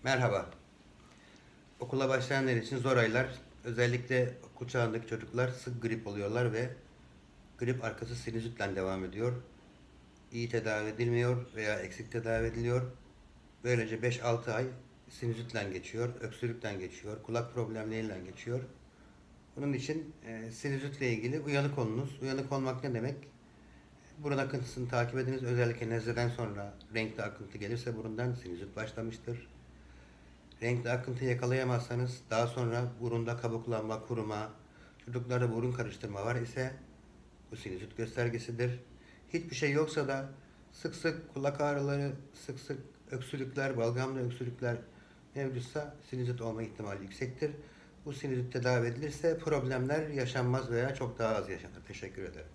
Merhaba. Okula başlayanlar için zor aylar. Özellikle okul çağındaki çocuklar sık grip oluyorlar ve grip arkası sinüzitle devam ediyor. İyi tedavi edilmiyor veya eksik tedavi ediliyor. Böylece 5-6 ay sinüzitle geçiyor, öksürükten geçiyor, kulak problemleriyle geçiyor. Bunun için sinüzitle ilgili uyanık olunuz. Uyanık olmak ne demek? Burun akıntısını takip ediniz. Özellikle nezleden sonra renkli akıntı gelirse burundan sinüzit başlamıştır. Renkli akıntı yakalayamazsanız daha sonra burunda kabuklanma, kuruma, çocuklarda burun karıştırma var ise bu sinüzit göstergesidir. Hiçbir şey yoksa da sık sık kulak ağrıları, sık sık öksürükler, balgamlı öksürükler mevcutsa sinüzit olma ihtimali yüksektir. Bu sinüzit tedavi edilirse problemler yaşanmaz veya çok daha az yaşanır. Teşekkür ederim.